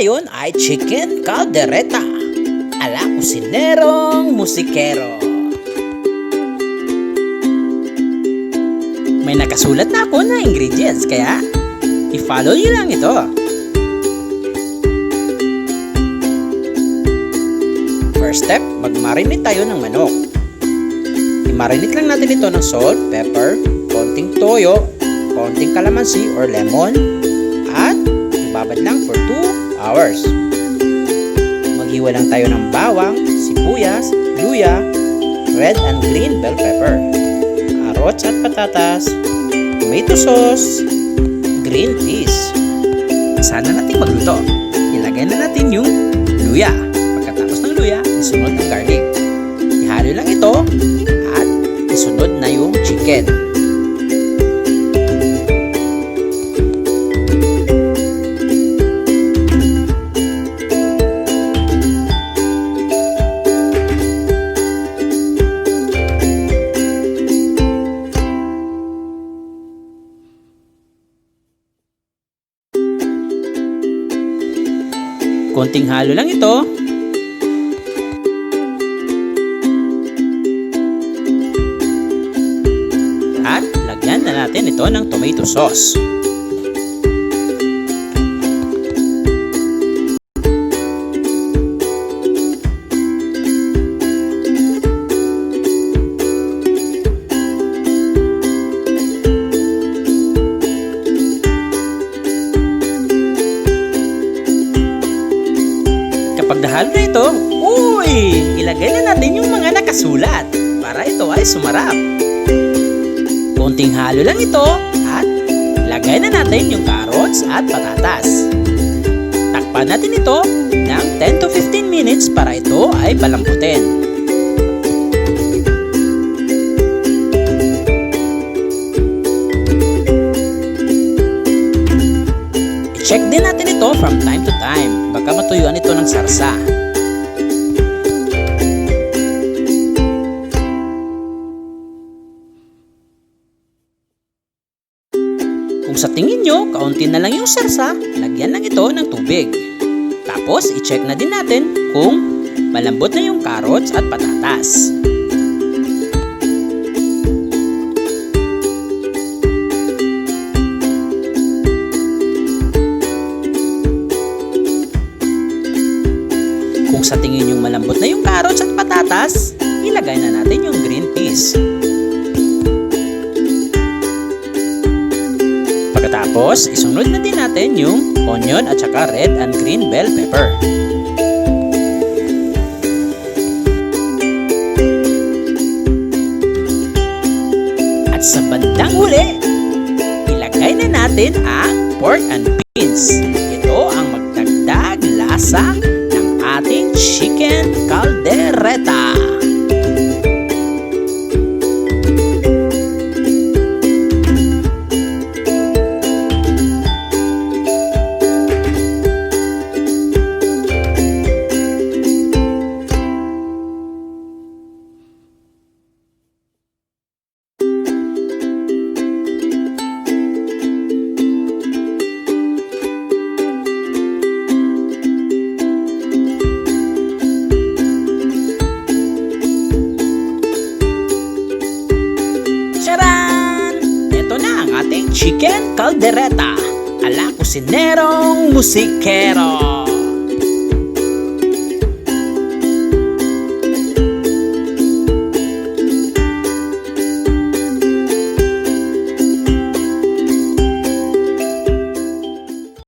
ngayon ay chicken caldereta ala kusinerong musikero. May nakasulat na ako na ingredients kaya i-follow nyo lang ito. First step, mag-marinate tayo ng manok. I-marinate lang natin ito ng salt, pepper, konting toyo, konting kalamansi or lemon, at ibabad lang for 2 hours. Maghiwa lang tayo ng bawang, sibuyas, luya, red and green bell pepper, carrots at patatas, tomato sauce, green peas. Sana natin magluto. Ilagay na natin yung luya. Pagkatapos ng luya, isunod ang garlic. Ihalo lang ito at isunod na yung chicken. Konting halo lang ito. At lagyan na natin ito ng tomato sauce. Kapag nahalo na ito, ilagay na natin yung mga nakasulat para ito ay sumarap. Konting halo lang ito at lagay na natin yung carrots at patatas. Takpan natin ito ng 10 to 15 minutes para ito ay palambutin. I-check din natin ito from time to time. Baka matuyuan ito ng sarsa. Kung sa tingin nyo, kaunti na lang yung sarsa, lagyan lang ito ng tubig. Tapos, i-check na din natin kung malambot na yung carrots at patatas. Kung sa tingin nyo malambot na yung carrots at patatas, ilagay na natin yung green peas. Pagkatapos, isunod na din natin yung onion at saka red and green bell pepper. At sa bandang huli, ilagay na natin ang pork and beans. Ito ang magdagdag lasa ng ating chicken caldereta. Ating chicken caldereta ala kusinerong musikero.